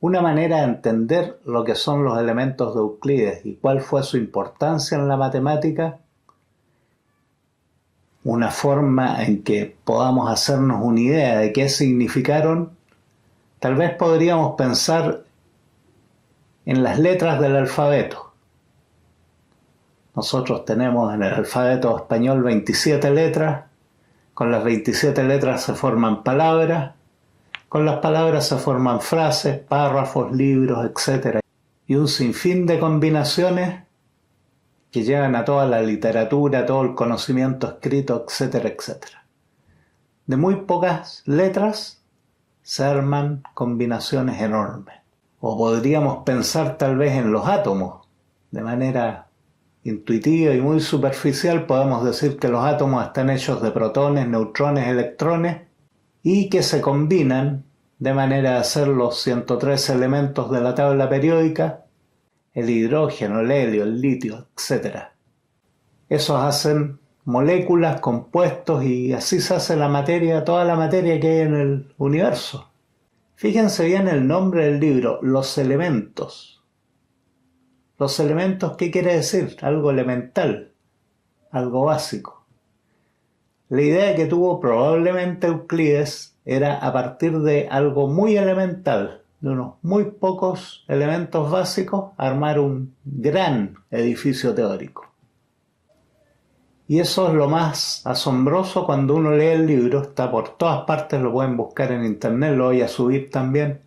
Una manera de entender lo que son los elementos de Euclides y cuál fue su importancia en la matemática, una forma en que podamos hacernos una idea de qué significaron, tal vez podríamos pensar en las letras del alfabeto. Nosotros tenemos en el alfabeto español 27 letras, con las 27 letras se forman palabras, con las palabras se forman frases, párrafos, libros, etc. Y un sinfín de combinaciones que llegan a toda la literatura, todo el conocimiento escrito, etcétera, etcétera. De muy pocas letras se arman combinaciones enormes. O podríamos pensar tal vez en los átomos. De manera intuitiva y muy superficial podemos decir que los átomos están hechos de protones, neutrones, electrones y que se combinan de manera de hacer los 103 elementos de la tabla periódica, el hidrógeno, el helio, el litio, etc. Esos hacen moléculas, compuestos y así se hace la materia, toda la materia que hay en el universo. Fíjense bien el nombre del libro, Los Elementos. Los elementos, ¿qué quiere decir? Algo elemental, algo básico. La idea que tuvo probablemente Euclides era a partir de algo muy elemental, de unos muy pocos elementos básicos, armar un gran edificio teórico. Y eso es lo más asombroso cuando uno lee el libro, está por todas partes, lo pueden buscar en internet, lo voy a subir también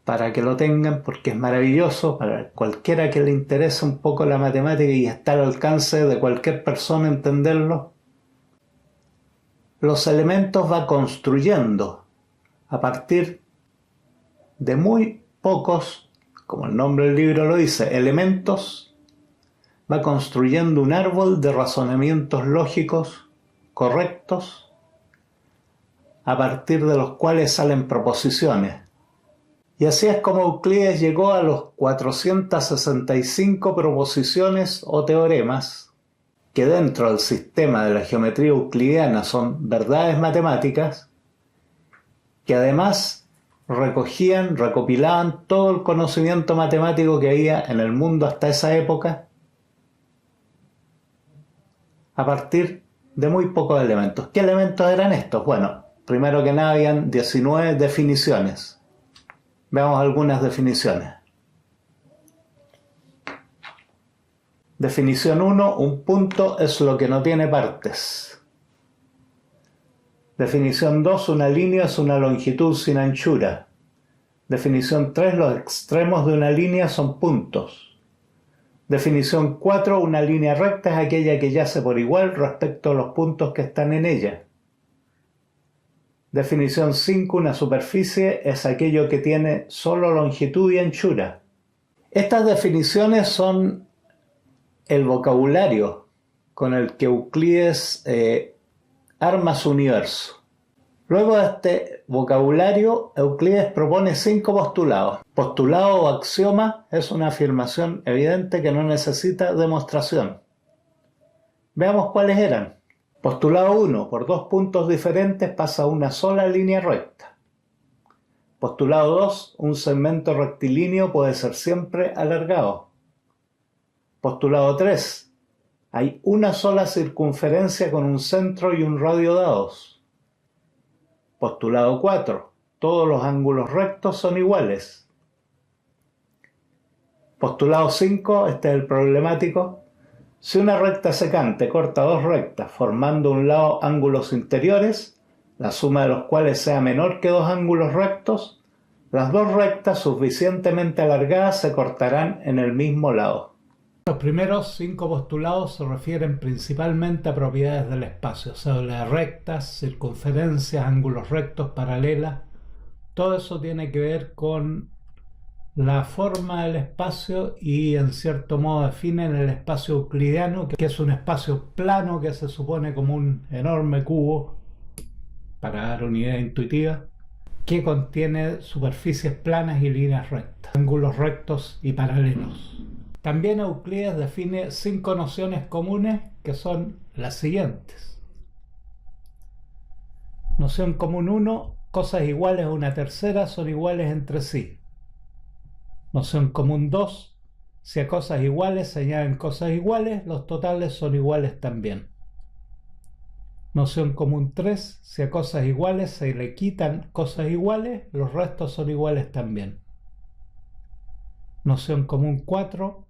para que lo tengan porque es maravilloso para cualquiera que le interese un poco la matemática y está al alcance de cualquier persona entenderlo. Los elementos va construyendo a partir de muy pocos, como el nombre del libro lo dice, elementos, va construyendo un árbol de razonamientos lógicos correctos a partir de los cuales salen proposiciones. Y así es como Euclides llegó a los 465 proposiciones o teoremas que dentro del sistema de la geometría euclidiana son verdades matemáticas, que además recopilaban todo el conocimiento matemático que había en el mundo hasta esa época a partir de muy pocos elementos. ¿Qué elementos eran estos? Bueno, primero que nada habían 19 definiciones. Veamos algunas definiciones. Definición 1, un punto es lo que no tiene partes. Definición 2, una línea es una longitud sin anchura. Definición 3, los extremos de una línea son puntos. Definición 4, una línea recta es aquella que yace por igual respecto a los puntos que están en ella. Definición 5, una superficie es aquello que tiene solo longitud y anchura. Estas definiciones son el vocabulario con el que Euclides arma su universo. Luego de este vocabulario, Euclides propone 5 postulados. Postulado o axioma es una afirmación evidente que no necesita demostración. Veamos cuáles eran. Postulado 1. Por dos puntos diferentes pasa una sola línea recta. Postulado 2. Un segmento rectilíneo puede ser siempre alargado. Postulado 3. Hay una sola circunferencia con un centro y un radio dados. Postulado 4. Todos los ángulos rectos son iguales. Postulado 5. Este es el problemático. Si una recta secante corta dos rectas formando un lado ángulos interiores, la suma de los cuales sea menor que dos ángulos rectos, las dos rectas suficientemente alargadas se cortarán en el mismo lado. Los primeros 5 postulados se refieren principalmente a propiedades del espacio, se habla de rectas, circunferencias, ángulos rectos, paralelas. Todo eso tiene que ver con la forma del espacio y en cierto modo definen el espacio euclidiano, que es un espacio plano que se supone como un enorme cubo, para dar una idea intuitiva, que contiene superficies planas y líneas rectas, ángulos rectos y paralelos. También Euclides define 5 nociones comunes que son las siguientes. Noción común 1, cosas iguales a una tercera son iguales entre sí. Noción común 2. Si a cosas iguales se añaden cosas iguales, los totales son iguales también. Noción común 3. Si a cosas iguales se le quitan cosas iguales, los restos son iguales también. Noción común 4.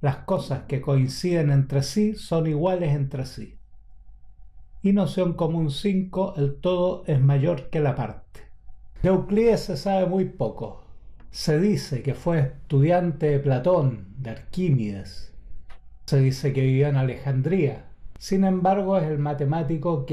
Las cosas que coinciden entre sí son iguales entre sí. Y noción común 5. El todo es mayor que la parte. De Euclides se sabe muy poco. Se dice que fue estudiante de Platón, de Arquímedes. Se dice que vivió en Alejandría. Sin embargo, es el matemático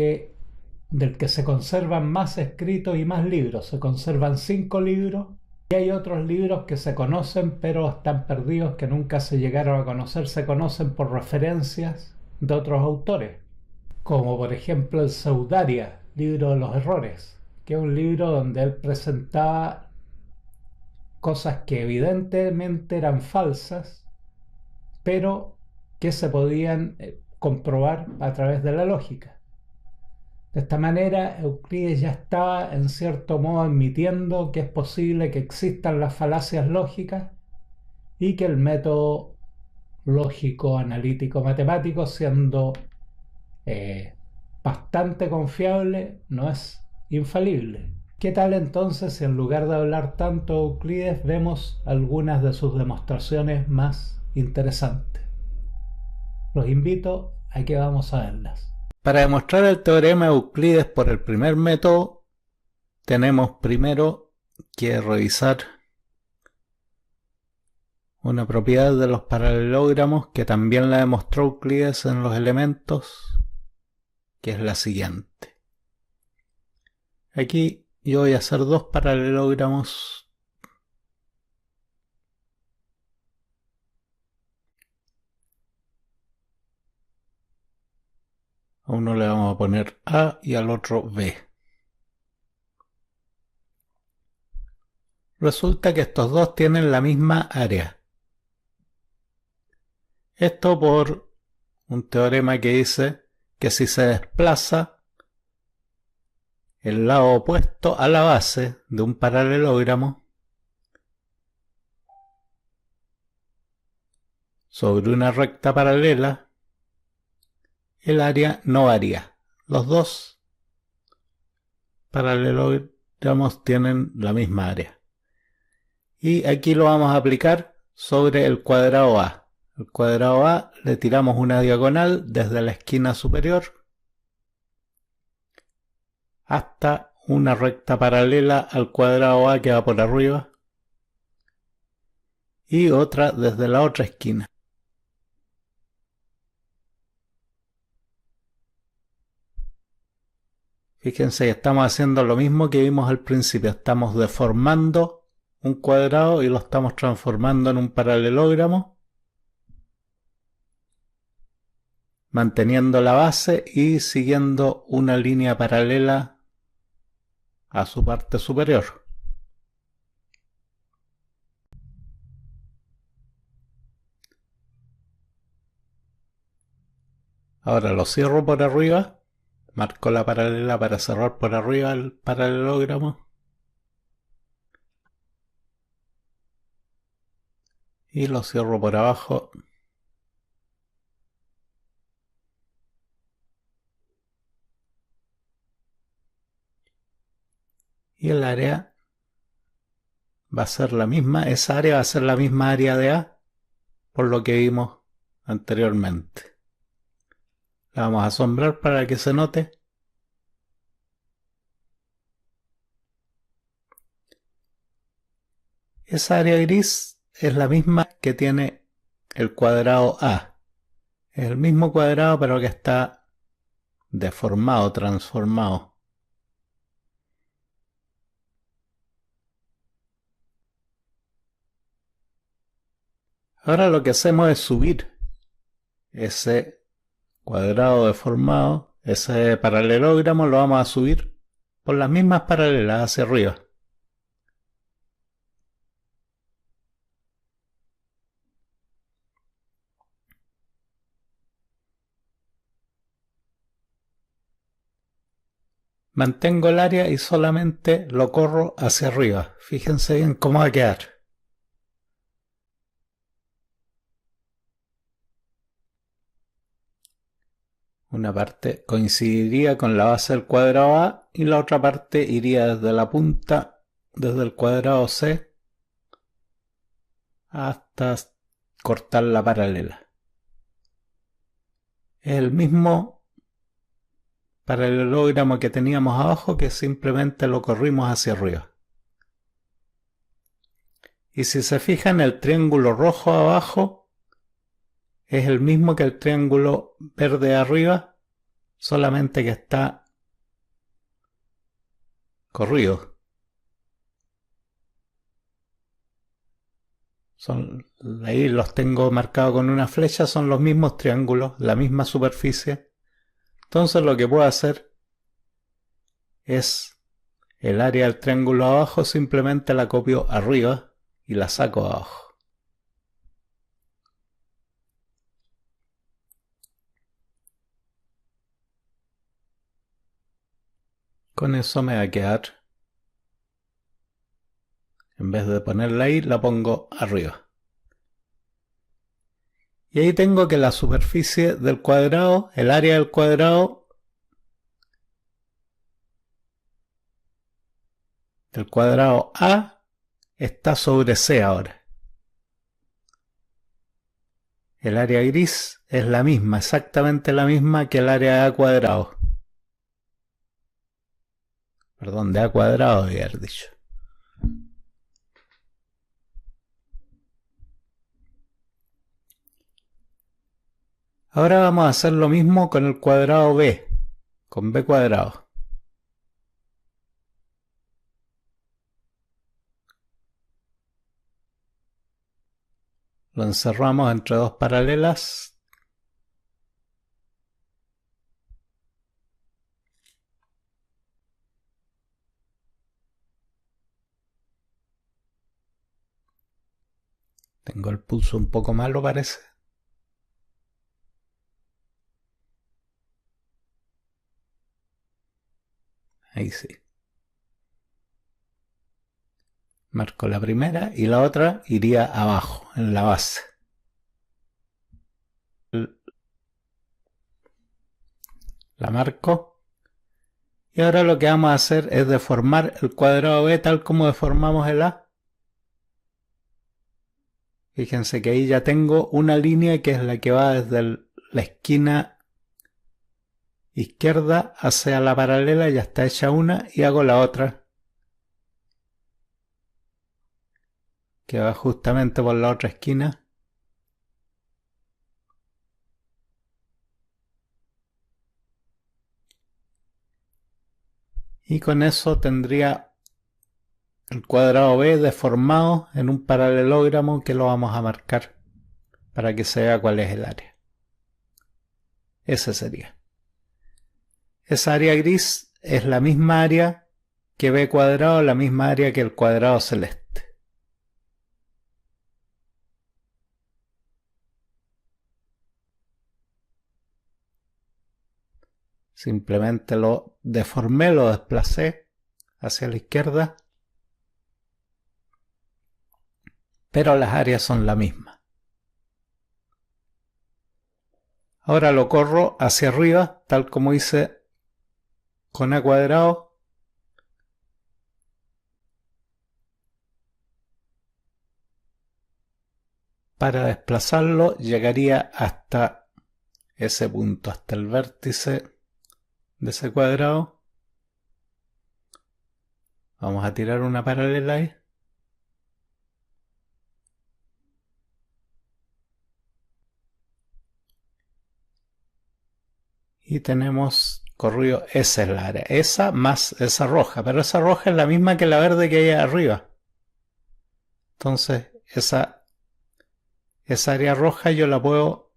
del que se conservan más escritos y más libros. Se conservan 5 libros y hay otros libros que se conocen pero están perdidos, que nunca se llegaron a conocer. Se conocen por referencias de otros autores, como por ejemplo el Pseudaria, libro de los errores, que es un libro donde él presentaba cosas que evidentemente eran falsas, pero que se podían comprobar a través de la lógica. De esta manera, Euclides ya estaba en cierto modo admitiendo que es posible que existan las falacias lógicas y que el método lógico, analítico, matemático, siendo bastante confiable, no es infalible. ¿Qué tal entonces si en lugar de hablar tanto de Euclides vemos algunas de sus demostraciones más interesantes? Los invito a que vamos a verlas. Para demostrar el teorema de Euclides por el primer método, tenemos primero que revisar una propiedad de los paralelogramos que también la demostró Euclides en los elementos, que es la siguiente. Aquí yo voy a hacer dos paralelogramos. A uno le vamos a poner A y al otro B. Resulta que estos dos tienen la misma área. Esto por un teorema que dice que si se desplaza el lado opuesto a la base de un paralelogramo sobre una recta paralela, el área no varía. Los dos paralelogramos tienen la misma área. Y aquí lo vamos a aplicar sobre el cuadrado A. El cuadrado A le tiramos una diagonal desde la esquina superior hasta una recta paralela al cuadrado A que va por arriba y otra desde la otra esquina. Fíjense que estamos haciendo lo mismo que vimos al principio. Estamos deformando un cuadrado y lo estamos transformando en un paralelogramo, manteniendo la base y siguiendo una línea paralela a su parte superior. Ahora lo cierro por arriba, marco la paralela para cerrar por arriba el paralelogramo y lo cierro por abajo. Y el área va a ser la misma, esa área va a ser la misma área de A, por lo que vimos anteriormente. La vamos a sombrar para que se note. Esa área gris es la misma que tiene el cuadrado A. Es el mismo cuadrado pero que está deformado, transformado. Ahora lo que hacemos es subir ese cuadrado deformado, ese paralelogramo lo vamos a subir por las mismas paralelas hacia arriba. mantengo el área y solamente lo corro hacia arriba. Fíjense bien cómo va a quedar. Una parte coincidiría con la base del cuadrado A y la otra parte iría desde la punta, desde el cuadrado C, hasta cortar la paralela. Es el mismo paralelogramo que teníamos abajo, que simplemente lo corrimos hacia arriba. Y si se fijan, el triángulo rojo abajo es el mismo que el triángulo verde arriba, solamente que está corrido. Ahí los tengo marcados con una flecha, son los mismos triángulos, la misma superficie. Entonces lo que puedo hacer es el área del triángulo abajo, simplemente la copio arriba y la saco abajo. Con eso me va a quedar, en vez de ponerla ahí, la pongo arriba. Y ahí tengo que la superficie del cuadrado, el área del cuadrado A está sobre C ahora. El área gris es la misma, exactamente la misma que el área de A cuadrado. Perdón, de A cuadrado debía haber dicho. Ahora vamos a hacer lo mismo con el cuadrado B, con B cuadrado. Lo encerramos entre dos paralelas. Tengo el pulso un poco malo, parece. Ahí sí. Marco la primera y la otra iría abajo, en la base. La marco. Y ahora lo que vamos a hacer es deformar el cuadrado B tal como deformamos el A. Fíjense que ahí ya tengo una línea que es la que va desde la esquina izquierda hacia la paralela, ya está hecha una, y hago la otra que va justamente por la otra esquina. Y con eso tendría el cuadrado B deformado en un paralelogramo que lo vamos a marcar para que se vea cuál es el área. Ese sería. Esa área gris es la misma área que B cuadrado, la misma área que el cuadrado celeste. Simplemente lo deformé, lo desplacé hacia la izquierda, pero las áreas son la misma. Ahora lo corro hacia arriba, tal como hice con A cuadrado. Para desplazarlo llegaría hasta ese punto, hasta el vértice de ese cuadrado. Vamos a tirar una paralela ahí. Y tenemos corrido, esa es la área, esa más esa roja, pero esa roja es la misma que la verde que hay arriba. Entonces esa área roja yo la puedo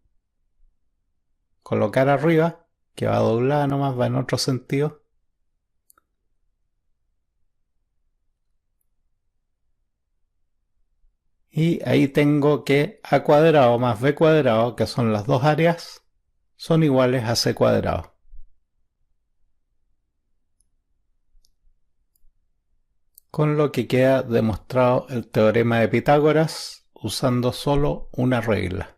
colocar arriba, que va doblada nomás, va en otro sentido. Y ahí tengo que A cuadrado más B cuadrado, que son las dos áreas, son iguales a C cuadrado. con lo que queda demostrado el teorema de Pitágoras usando solo una regla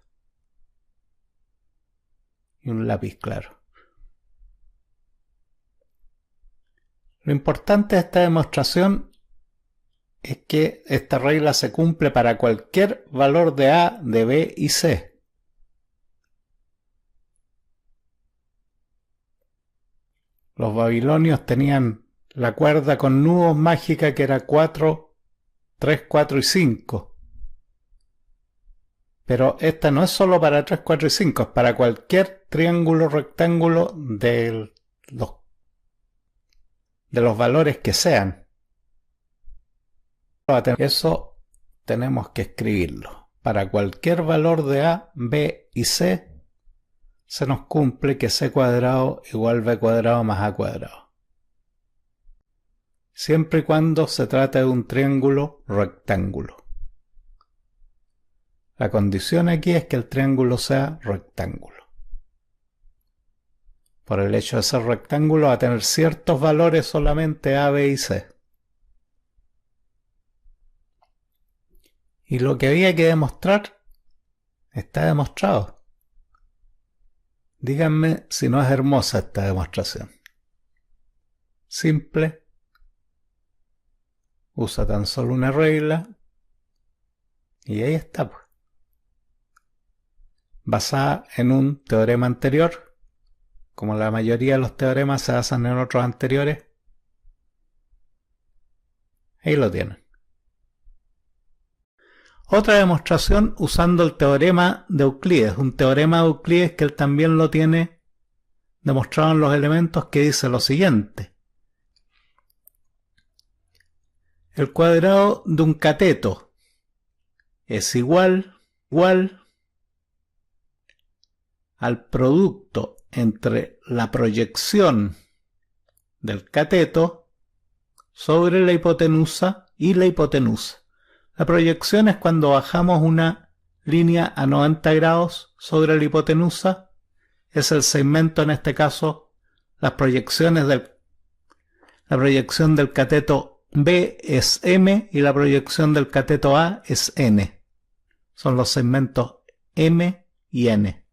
y un lápiz claro. Lo importante de esta demostración es que esta regla se cumple para cualquier valor de A, de B y C. Los babilonios tenían la cuerda con nudos mágica que era 4, 3, 4 y 5. Pero esta no es solo para 3, 4 y 5, es para cualquier triángulo rectángulo de los valores que sean. Eso tenemos que escribirlo. Para cualquier valor de A, B y C, se nos cumple que C cuadrado igual B cuadrado más A cuadrado. Siempre y cuando se trate de un triángulo rectángulo. La condición aquí es que el triángulo sea rectángulo. Por el hecho de ser rectángulo va a tener ciertos valores solamente A, B y C. Y lo que había que demostrar está demostrado. Díganme si no es hermosa esta demostración. Simple. Usa tan solo una regla. Y ahí está. Basada en un teorema anterior. Como la mayoría de los teoremas se basan en otros anteriores. Ahí lo tienen. Otra demostración usando el teorema de Euclides. Un teorema de Euclides que él también lo tiene demostrado en los elementos, que dice lo siguiente. El cuadrado de un cateto es igual al producto entre la proyección del cateto sobre la hipotenusa y la hipotenusa. La proyección es cuando bajamos una línea a 90 grados sobre la hipotenusa. Es el segmento, en este caso, la proyección del cateto B es M y la proyección del cateto A es N. Son los segmentos M y N.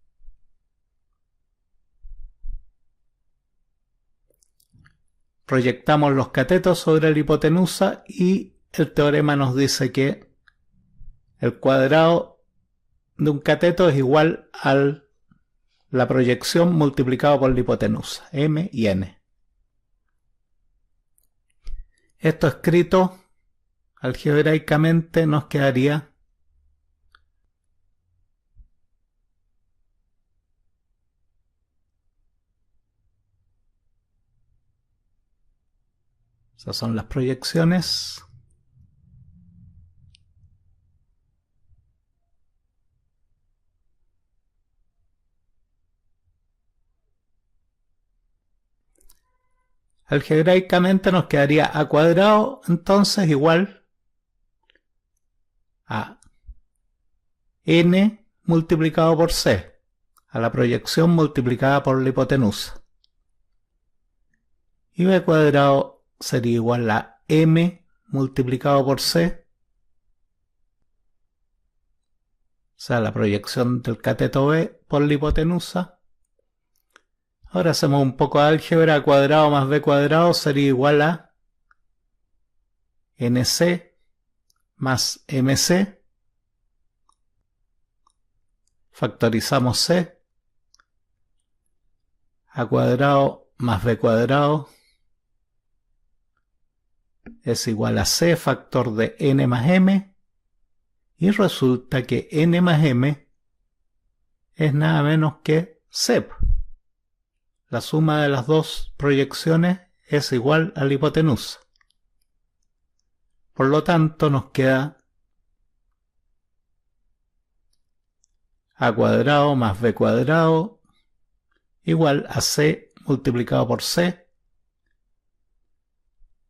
Proyectamos los catetos sobre la hipotenusa y el teorema nos dice que el cuadrado de un cateto es igual a la proyección multiplicado por la hipotenusa, M y N. Esto escrito algebraicamente nos quedaría esas son las proyecciones. Algebraicamente nos quedaría A cuadrado entonces igual a N multiplicado por C, a la proyección multiplicada por la hipotenusa. Y B cuadrado sería igual a M multiplicado por C, o sea, la proyección del cateto B por la hipotenusa. Ahora hacemos un poco de álgebra. A cuadrado más B cuadrado sería igual a NC más MC. Factorizamos C. A cuadrado más B cuadrado es igual a C factor de N más M. Y resulta que N más M es nada menos que C. La suma de las dos proyecciones es igual a la hipotenusa. Por lo tanto, nos queda A cuadrado más B cuadrado igual a C multiplicado por C.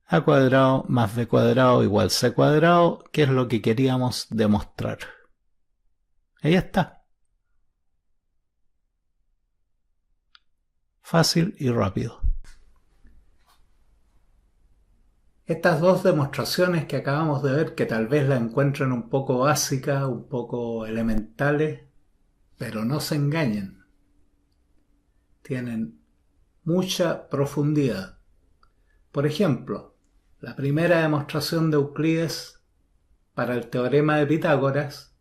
A cuadrado más B cuadrado igual C cuadrado, que es lo que queríamos demostrar. Ahí está. Fácil y rápido. Estas dos demostraciones que acabamos de ver, que tal vez la encuentren un poco básicas, un poco elementales, pero no se engañen, tienen mucha profundidad. Por ejemplo, la primera demostración de Euclides para el teorema de Pitágoras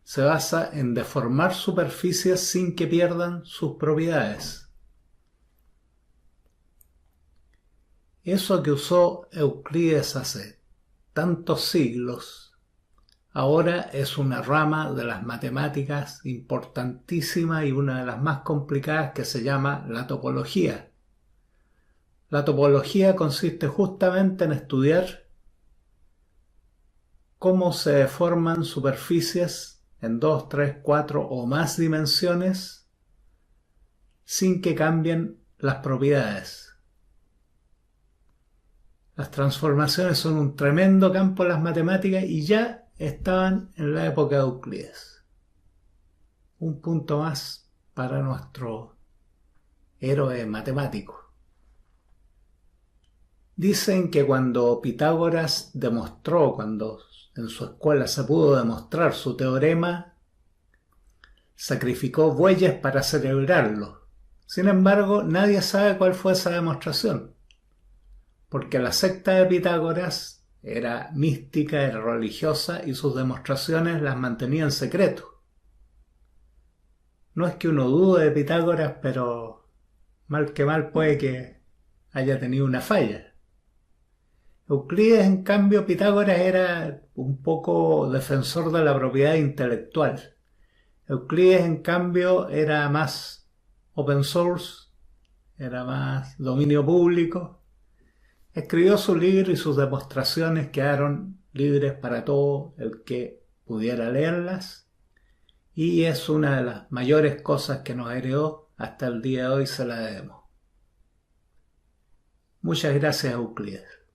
se basa en deformar superficies sin que pierdan sus propiedades. Eso que usó Euclides hace tantos siglos, ahora es una rama de las matemáticas importantísima y una de las más complicadas que se llama la topología. La topología consiste justamente en estudiar cómo se deforman superficies en 2, 3, 4 o más dimensiones sin que cambien las propiedades. Las transformaciones son un tremendo campo en las matemáticas y ya estaban en la época de Euclides. Un punto más para nuestro héroe matemático. Dicen que cuando Pitágoras demostró, cuando en su escuela se pudo demostrar su teorema, sacrificó bueyes para celebrarlo. Sin embargo, nadie sabe cuál fue esa demostración, porque la secta de Pitágoras era mística, era religiosa y sus demostraciones las mantenía en secreto. No es que uno dude de Pitágoras, pero mal que mal puede que haya tenido una falla. Euclides, en cambio, Pitágoras era un poco defensor de la propiedad intelectual. Euclides, en cambio, era más open source, era más dominio público. Escribió su libro y sus demostraciones quedaron libres para todo el que pudiera leerlas, y es una de las mayores cosas que nos heredó. Hasta el día de hoy se la debemos. Muchas gracias, Euclides.